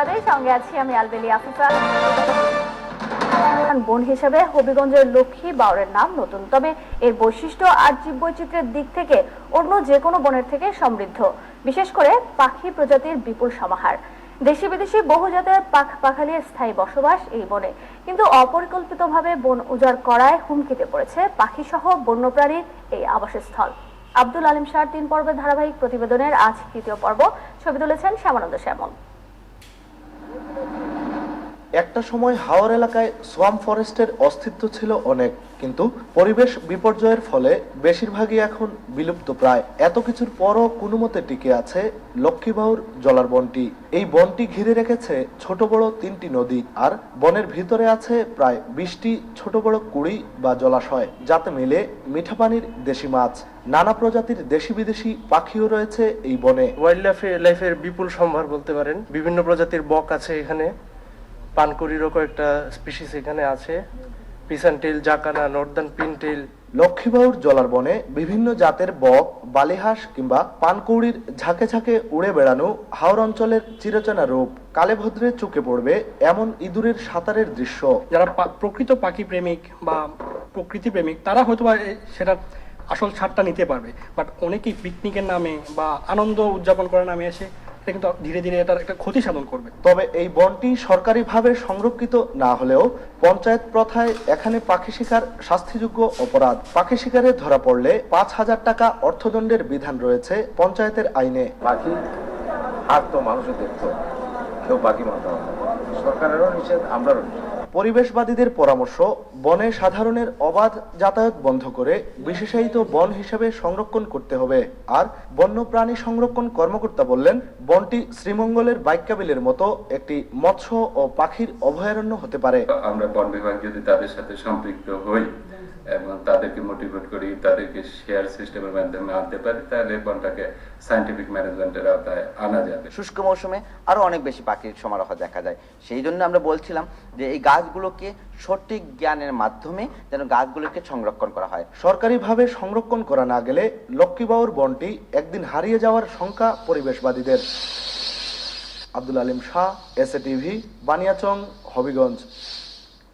সংবাদে সঙ্গে আছি আমি আলবেলি আফিফা। বন হিসেবে হবিগঞ্জের লক্ষ্মী বাউরের নাম নতুন, তবে এর বৈশিষ্ট্য আর জীববৈচিত্র্যের দিক থেকে অন্য যে কোনো বনের থেকে সমৃদ্ধ। বিশেষ করে পাখি প্রজাতির বিপুল সমাহার, দেশি বিদেশি বহু জাতের পাখালির স্থায়ী বসবাস এই বনে। কিন্তু অপরিকল্পিতভাবে বন উজাড় করায় হুমকিতে পড়েছে পাখি সহ বন্যপ্রাণীর এই আবাসস্থল। আব্দুল আলিম শাহর 3 পর্বের ধারাবাহিক প্রতিবেদনের আজ 3য় পর্ব। ছবি তুলেছেন শ্যামানন্দ শ্যামল। একটা সময় হাওর এলাকায় সোয়াম ফরেস্টের অস্তিত্ব ছিল অনেক, কিন্তু পরিবেশ বিপর্যয়ের ফলে বেশিরভাগই এখন বিলুপ্ত প্রায়। এত কিছুর পরও কোনো মতে টিকে আছে লক্ষ্মীবাউর জলার বনটি। এই বনটি ঘিরে রেখেছে ছোট বড় 3টি নদী, আর বনের ভিতরে আছে প্রায় 20টি ছোট বড় কুড়ি বা জলাশয়, যাতে মিলে মিঠা পানির দেশি মাছ। নানা প্রজাতির দেশি বিদেশি পাখিও রয়েছে এই বনে। ওয়াইল্ড লাইফের বিপুল সম্ভার বলতে পারেন। বিভিন্ন প্রজাতির বক আছে এখানে, পানকুড়িরও কয়েকটা স্পিসিস এখানে আছে, পিসানটেল, জাকানা, নর্দার্ন পিনটেল। লক্ষ্মীবাউর জলার বনে বিভিন্ন জাতের বক, বালিহাঁস কিংবা পানকৌড়ির ঝাঁকে ঝাঁকে উড়ে বেড়ানো হাওর অঞ্চলের চিরচেনা রূপ। কালে ভদ্রে চোখে পড়বে এমন ইঁদুরের সাঁতারের দৃশ্য। যারা প্রকৃত পাখি প্রেমিক বা প্রকৃতি প্রেমিক তারা হয়তো সেটার আসল ছাড়টা নিতে পারবে, বাট অনেকেই পিকনিকের নামে বা আনন্দ উদযাপন করার নামে এসে কিন্তু ধীরে ধীরে এটার একটা ক্ষতি সাধন করবে। তবে এই বনটি সরকারিভাবে সংরক্ষিত না হলেও পঞ্চায়েত প্রথায় এখানে পাখি শিকার শাস্তিযোগ্য অপরাধ। পাখি শিকারে ধরা পড়লে 5,000 টাকা অর্থদণ্ডের বিধান রয়েছে পঞ্চায়েতের আইনে। পাখি হারতো, মানুষও দেখতো, কেউ পাখি মারতো না। সরকারেরও নিষেধ, আমরাও নিষেধ। পরিবেশবাদীদের পরামর্শ, বনে সাধারণের অবাধ যাতায়াত বন্ধ করে বিশেষায়িত বন হিসেবে সংরক্ষণ করতে হবে। আর বন্যপ্রাণী সংরক্ষণ কর্মকর্তা বললেন, বনটি শ্রীমঙ্গলের বাইক্যাবিলের মতো একটি মৎস্য ও পাখির অভয়ারণ্য হতে পারে। আমরা বন বিভাগ যদি তাদের সাথে সম্পৃক্ত হই এবং তাদেরকে মোটিভেট করি, তাদেরকে শেয়ার সিস্টেমের মাধ্যমে আনতে পারি, তাহলে বনটাকে সায়েন্টিফিক ম্যানেজমেন্টের আওতায় আনা যাবে। শুষ্ক মৌসুমে আরো অনেক বেশি পাখির সমারোহ দেখা যায়। সেই জন্য আমরা বলছিলাম যে এই গাছগুলোকে সঠিক জ্ঞানের মাধ্যমে যেন গাছগুলোকে সংরক্ষণ করা হয়। সরকারিভাবে সংরক্ষণ করা না গেলে লক্ষ্মীবাউর বনটি একদিন হারিয়ে যাওয়ার শঙ্কা পরিবেশবাদীদের। Abdul Alim Shah, SA TV, Baniachong, Habiganj.